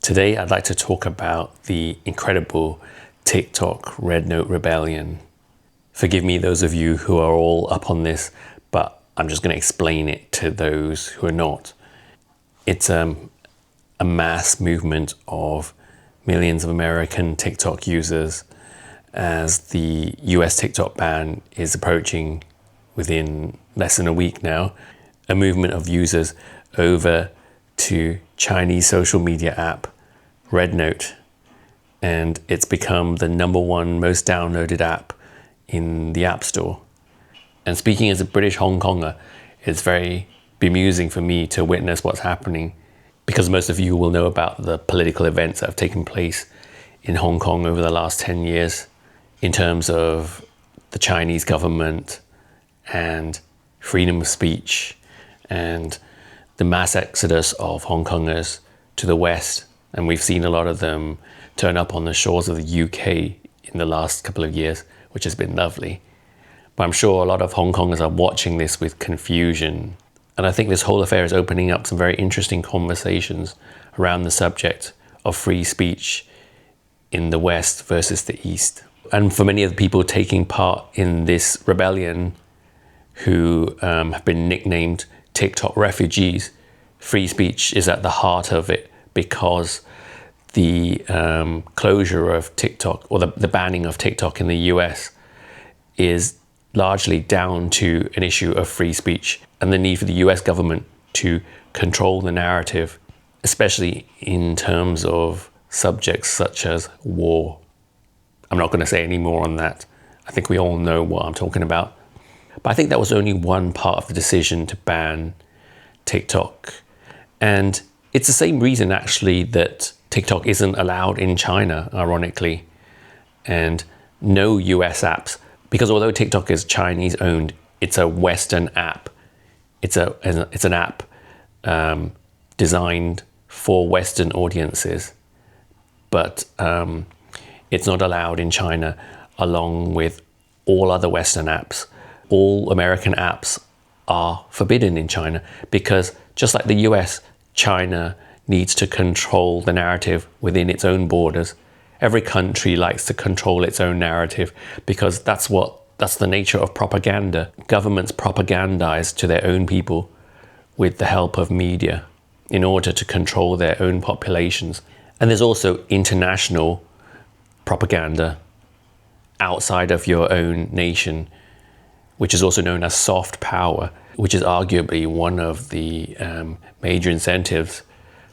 Today, I'd like to talk about the incredible TikTok RedNote rebellion. Forgive me, those of you who are all up on this, but I'm just going to explain it to those who are not. It's a mass movement of millions of American TikTok users as the US TikTok ban is approaching within less than a week now. A movement of users over to Chinese social media app RedNote, and it's become the #1 most downloaded app in the App Store. And speaking as a British Hong Konger, it's very bemusing for me to witness what's happening, because most of you will know about the political events that have taken place in Hong Kong over the last 10 years in terms of the Chinese government and freedom of speech and the mass exodus of Hong Kongers to the West. And we've seen a lot of them turn up on the shores of the UK in the last couple of years, which has been lovely. But I'm sure a lot of Hong Kongers are watching this with confusion. And I think this whole affair is opening up some very interesting conversations around the subject of free speech in the West versus the East. And for many of the people taking part in this rebellion who have been nicknamed TikTok refugees, free speech is at the heart of it, because the closure of TikTok, or the banning of TikTok in the US, is largely down to an issue of free speech and the need for the US government to control the narrative, especially in terms of subjects such as war. I'm not going to say any more on that. I think we all know what I'm talking about. But I think that was only one part of the decision to ban TikTok. And it's the same reason, actually, that TikTok isn't allowed in China, ironically, and no US apps. Because although TikTok is Chinese owned, it's a Western app. It's an app designed for Western audiences, but it's not allowed in China, along with all other Western apps. All American apps are forbidden in China because, just like the US, China needs to control the narrative within its own borders. Every country likes to control its own narrative because that's the nature of propaganda. Governments propagandize to their own people with the help of media in order to control their own populations. And there's also international propaganda outside of your own nation, which is also known as soft power, which is arguably one of the major incentives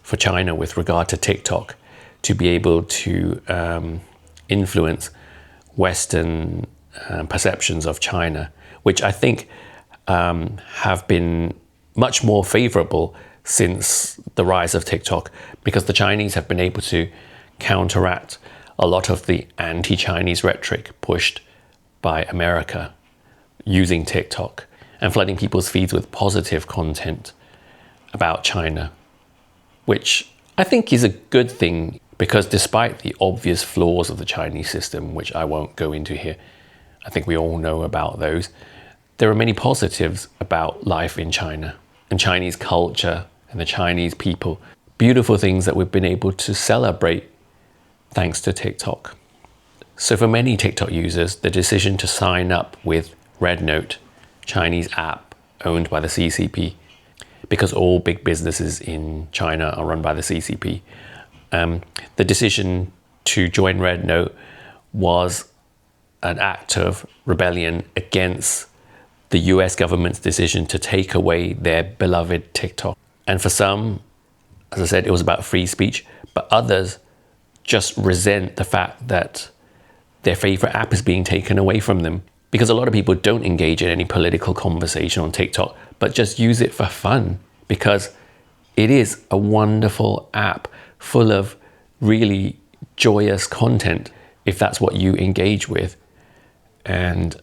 for China with regard to TikTok, to be able to influence Western perceptions of China, which I think have been much more favorable since the rise of TikTok, because the Chinese have been able to counteract a lot of the anti-Chinese rhetoric pushed by America using TikTok and flooding people's feeds with positive content about China, which I think is a good thing, because despite the obvious flaws of the Chinese system, which I won't go into here, I think we all know about those, there are many positives about life in China and Chinese culture and the Chinese people. Beautiful things that we've been able to celebrate thanks to TikTok. So for many TikTok users, the decision to sign up with RedNote, Chinese app owned by the CCP, because all big businesses in China are run by the CCP, the decision to join RedNote was an act of rebellion against the US government's decision to take away their beloved TikTok. And for some, as I said, it was about free speech, but others just resent the fact that their favorite app is being taken away from them. Because a lot of people don't engage in any political conversation on TikTok, but just use it for fun, because it is a wonderful app full of really joyous content, if that's what you engage with. And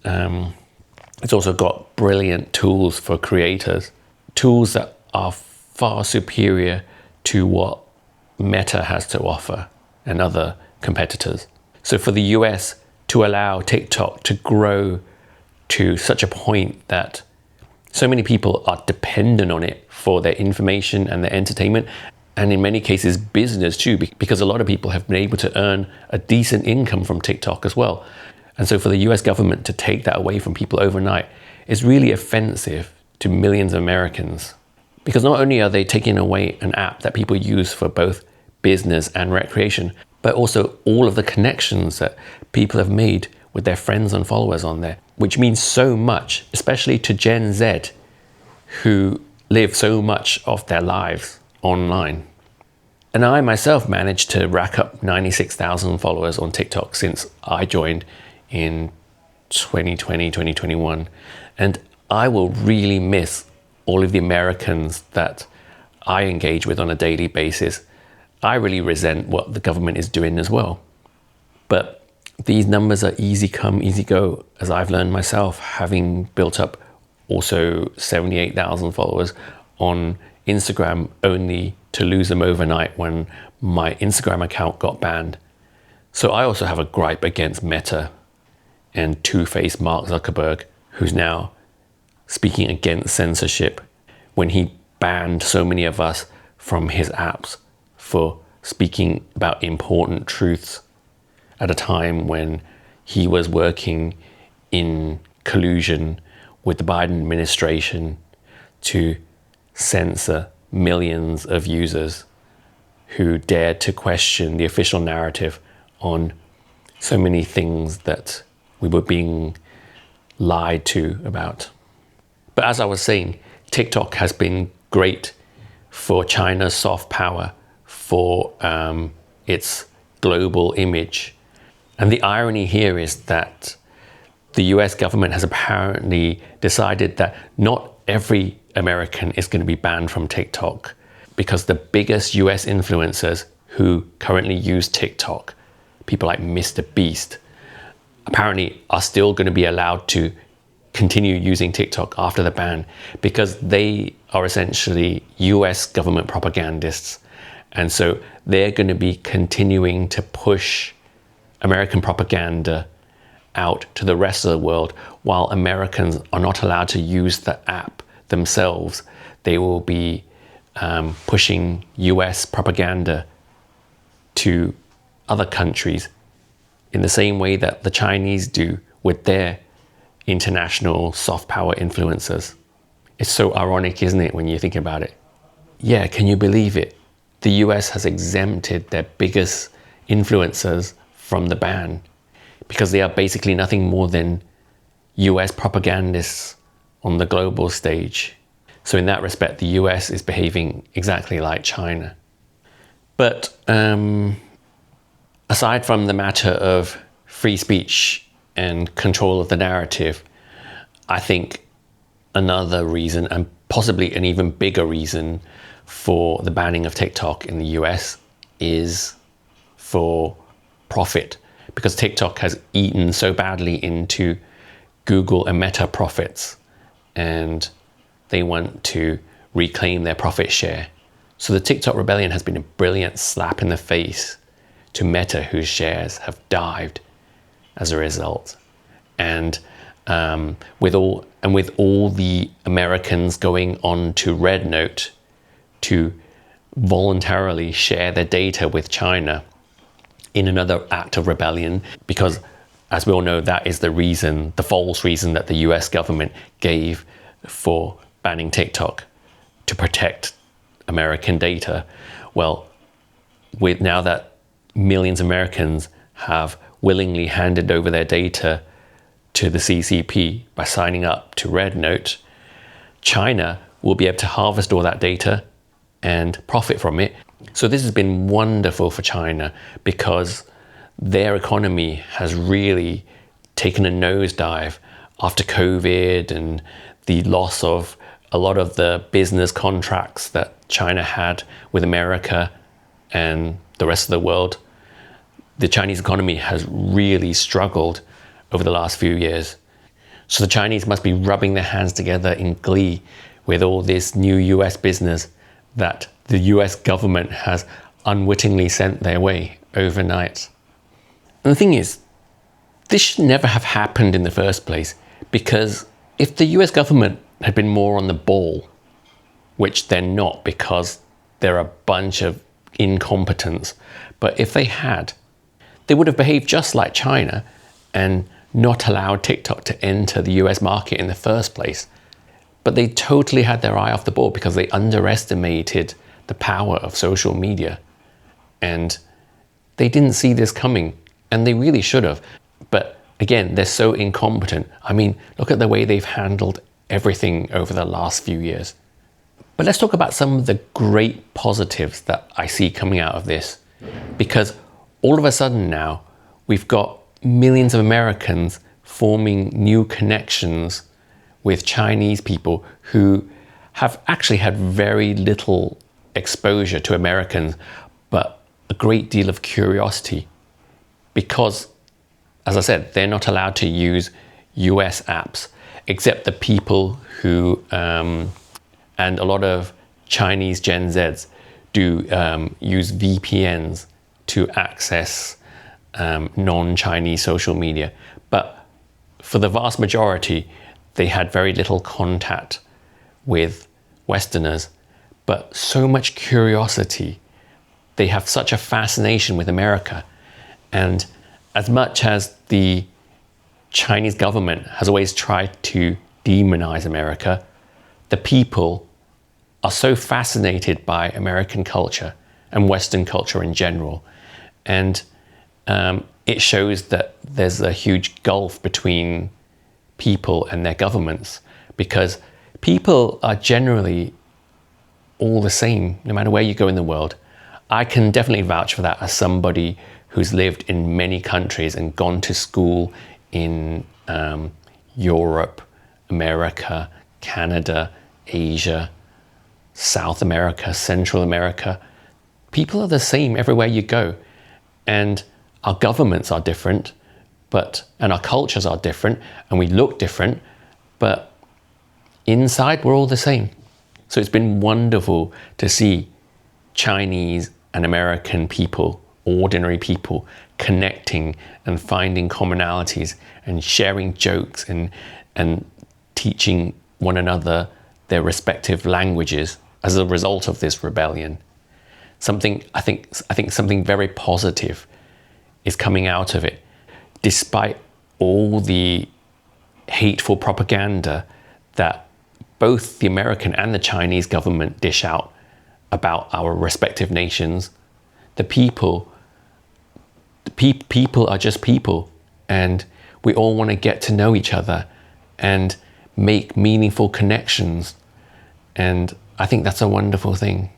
it's also got brilliant tools for creators, tools that are far superior to what Meta has to offer and other competitors. So for the US to allow TikTok to grow to such a point that so many people are dependent on it for their information and their entertainment, and in many cases business too, because a lot of people have been able to earn a decent income from TikTok as well. And so for the US government to take that away from people overnight is really offensive to millions of Americans. Because not only are they taking away an app that people use for both business and recreation, but also all of the connections that people have made with their friends and followers on there, which means so much, especially to Gen Z, who live so much of their lives online. And I myself managed to rack up 96,000 followers on TikTok since I joined in 2020, 2021. And I will really miss all of the Americans that I engage with on a daily basis. I really resent what the government is doing as well. But these numbers are easy come, easy go, as I've learned myself, having built up also 78,000 followers on Instagram, only to lose them overnight when my Instagram account got banned. So I also have a gripe against Meta and two-faced Mark Zuckerberg, who's now speaking against censorship when he banned so many of us from his apps for speaking about important truths at a time when he was working in collusion with the Biden administration to censor millions of users who dared to question the official narrative on so many things that we were being lied to about. But as I was saying, TikTok has been great for China's soft power, for its global image. And the irony here is that the US government has apparently decided that not every American is going to be banned from TikTok, because the biggest US influencers who currently use TikTok, people like Mr. Beast, apparently are still going to be allowed to continue using TikTok after the ban, because they are essentially US government propagandists. And so they're going to be continuing to push American propaganda out to the rest of the world, while Americans are not allowed to use the app themselves. They will be pushing US propaganda to other countries in the same way that the Chinese do with their international soft power influencers. It's so ironic, isn't it, when you think about it? Yeah, can you believe it? The US has exempted their biggest influencers from the ban because they are basically nothing more than US propagandists on the global stage. So in that respect, the US is behaving exactly like China. But aside from the matter of free speech and control of the narrative, I think another reason, and possibly an even bigger reason for the banning of TikTok in the US, is for profit. Because TikTok has eaten so badly into Google and Meta profits, and they want to reclaim their profit share. So the TikTok rebellion has been a brilliant slap in the face to Meta, whose shares have dived as a result. And with all the Americans going on to RedNote to voluntarily share their data with China in another act of rebellion, because as we all know, that is the reason, the false reason that the US government gave for banning TikTok, to protect American data. Well, with now that millions of Americans have willingly handed over their data to the CCP by signing up to RedNote, China will be able to harvest all that data and profit from it. So this has been wonderful for China, because their economy has really taken a nosedive after COVID and the loss of a lot of the business contracts that China had with America and the rest of the world. The Chinese economy has really struggled over the last few years. So the Chinese must be rubbing their hands together in glee with all this new US business that the US government has unwittingly sent their way overnight. And the thing is, this should never have happened in the first place, because if the US government had been more on the ball, which they're not, because they're a bunch of incompetents. But if they had, they would have behaved just like China and not allowed TikTok to enter the US market in the first place. But they totally had their eye off the ball because they underestimated the power of social media. And they didn't see this coming, and they really should have. But again, they're so incompetent. I mean, look at the way they've handled everything over the last few years. But let's talk about some of the great positives that I see coming out of this. Because all of a sudden now, we've got millions of Americans forming new connections with Chinese people who have actually had very little exposure to Americans, but a great deal of curiosity. Because, as I said, they're not allowed to use US apps, except the people who, and a lot of Chinese Gen Zs do use VPNs to access non-Chinese social media. But for the vast majority, they had very little contact with Westerners, but so much curiosity. They have such a fascination with America. And as much as the Chinese government has always tried to demonize America, the people are so fascinated by American culture and Western culture in general. And it shows that there's a huge gulf between people and their governments, because people are generally all the same, no matter where you go in the world. I can definitely vouch for that as somebody who's lived in many countries and gone to school in Europe, America, Canada, Asia, South America, Central America. People are the same everywhere you go. And our governments are different, and our cultures are different, and we look different, but inside we're all the same. So it's been wonderful to see Chinese and American people, ordinary people, connecting and finding commonalities and sharing jokes and teaching one another their respective languages as a result of this rebellion. I think something very positive is coming out of it, despite all the hateful propaganda that both the American and the Chinese government dish out about our respective nations. People are just people, and we all want to get to know each other and make meaningful connections. And I think that's a wonderful thing.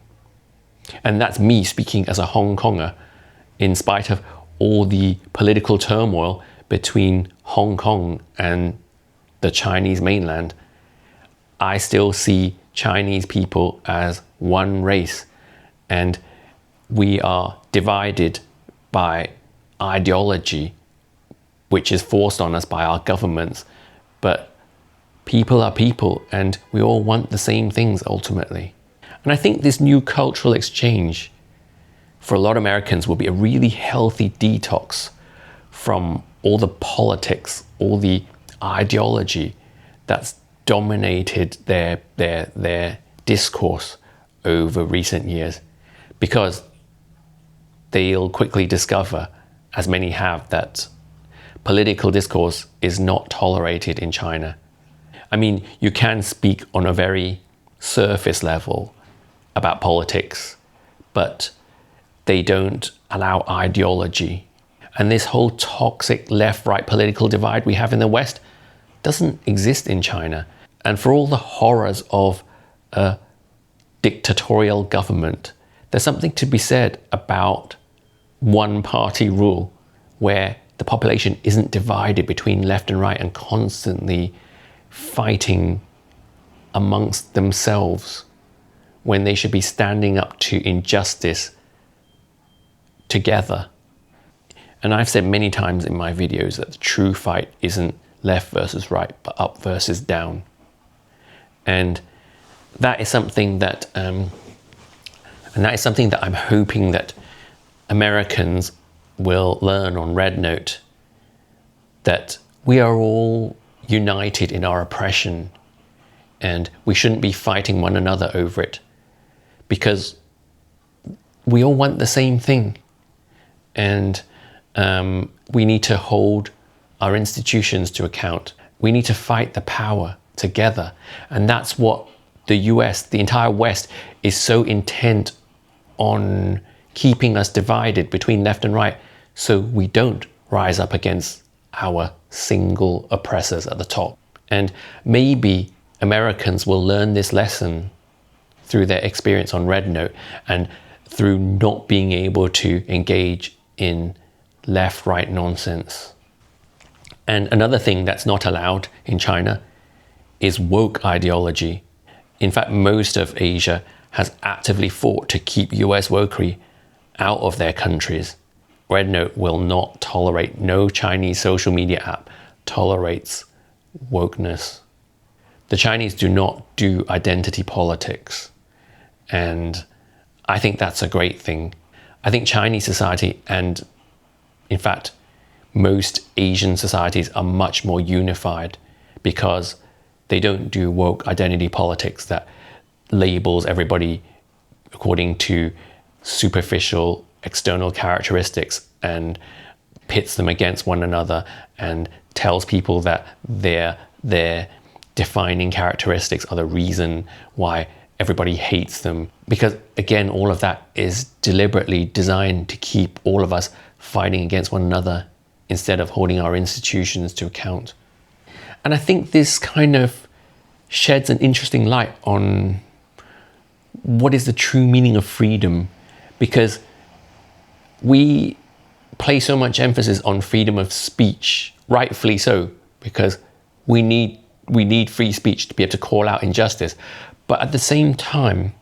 And that's me speaking as a Hong Konger, in spite of all the political turmoil between Hong Kong and the Chinese mainland. I still see Chinese people as one race, and we are divided by ideology, which is forced on us by our governments. But people are people, and we all want the same things ultimately. And I think this new cultural exchange for a lot of Americans will be a really healthy detox from all the politics, all the ideology that's dominated their discourse over recent years, because they'll quickly discover, as many have, that political discourse is not tolerated in China. I mean, you can speak on a very surface level about politics, but they don't allow ideology. And this whole toxic left-right political divide we have in the West doesn't exist in China. And for all the horrors of a dictatorial government, there's something to be said about one-party rule, where the population isn't divided between left and right and constantly fighting amongst themselves when they should be standing up to injustice together. And I've said many times in my videos that the true fight isn't left versus right, but up versus down. And that is something that I'm hoping that Americans will learn on RedNote, that we are all united in our oppression, and we shouldn't be fighting one another over it, because we all want the same thing. And we need to hold our institutions to account. We need to fight the power together. And that's what the US, the entire West, is so intent on keeping us divided between left and right, so we don't rise up against our single oppressors at the top. And maybe Americans will learn this lesson through their experience on RedNote and through not being able to engage in left-right nonsense. And another thing that's not allowed in China is woke ideology. In fact, most of Asia has actively fought to keep US wokery out of their countries. RedNote will not tolerate, no Chinese social media app tolerates wokeness. The Chinese do not do identity politics. And I think that's a great thing. I think Chinese society, and in fact, most Asian societies, are much more unified because they don't do woke identity politics that labels everybody according to superficial external characteristics and pits them against one another and tells people that their defining characteristics are the reason why everybody hates them. Because again, all of that is deliberately designed to keep all of us fighting against one another instead of holding our institutions to account. And I think this kind of sheds an interesting light on what is the true meaning of freedom, because we place so much emphasis on freedom of speech, rightfully so, because we need free speech to be able to call out injustice. But at the same time,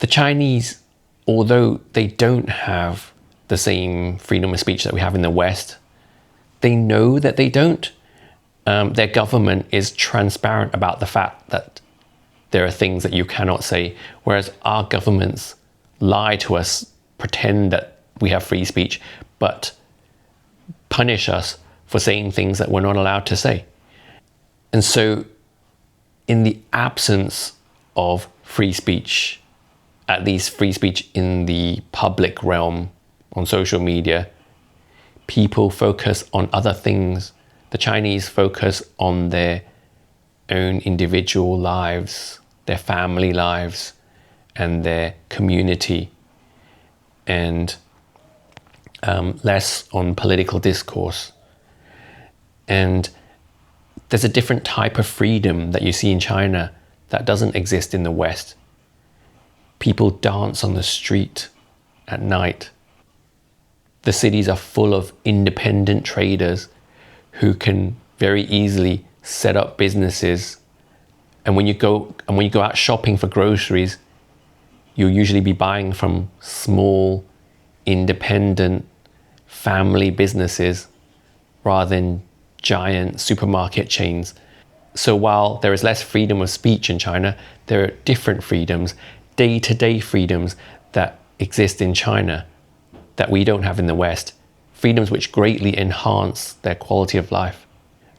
the Chinese, although they don't have the same freedom of speech that we have in the West, they know that they don't. Their government is transparent about the fact that there are things that you cannot say, whereas our governments lie to us, pretend that we have free speech, but punish us for saying things that we're not allowed to say. And so, in the absence of free speech, at least free speech in the public realm on social media, people focus on other things. The Chinese focus on their own individual lives, their family lives, and their community, and less on political discourse. And there's a different type of freedom that you see in China that doesn't exist in the West. People dance on the street at night. The cities are full of independent traders who can very easily set up businesses. And when you go out shopping for groceries, you'll usually be buying from small, independent family businesses rather than giant supermarket chains. So while there is less freedom of speech in China, there are different freedoms, day-to-day freedoms that exist in China that we don't have in the West. Freedoms which greatly enhance their quality of life.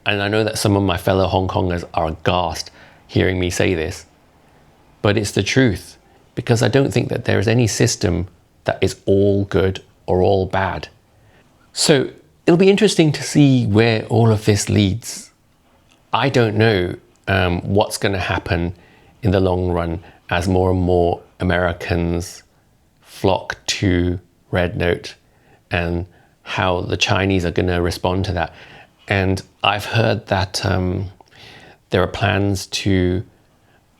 And I know that some of my fellow Hong Kongers are aghast hearing me say this, but it's the truth, because I don't think that there is any system that is all good or all bad. So it'll be interesting to see where all of this leads. I don't know what's going to happen in the long run as more and more Americans flock to RedNote, and how the Chinese are going to respond to that. And I've heard that there are plans to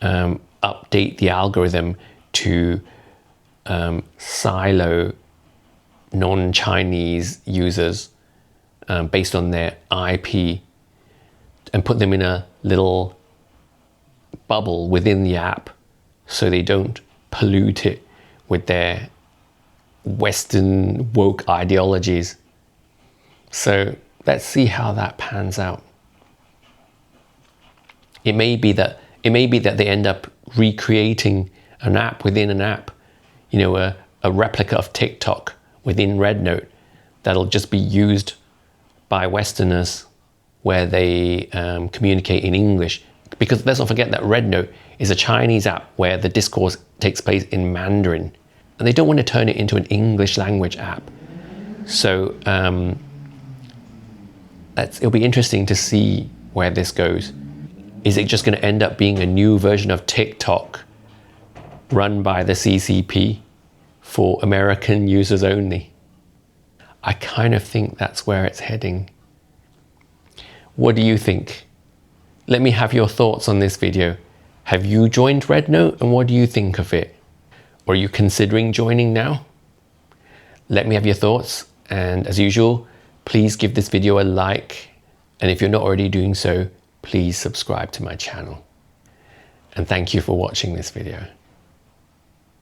update the algorithm to silo non-Chinese users based on their IP and put them in a little bubble within the app so they don't pollute it with their Western woke ideologies. So let's see how that pans out. It may be that they end up recreating an app within an app, a replica of TikTok within RedNote that'll just be used by Westerners where they communicate in English. Because let's not forget that RedNote is a Chinese app where the discourse takes place in Mandarin. and they don't want to turn it into an English language app. So it'll be interesting to see where this goes. Is it just going to end up being a new version of TikTok run by the CCP for American users only? I kind of think that's where it's heading. What do you think? Let me have your thoughts on this video. Have you joined RedNote, and what do you think of it? Or are you considering joining now? Let me have your thoughts, and as usual, please give this video a like, and if you're not already doing so, please subscribe to my channel. And thank you for watching this video.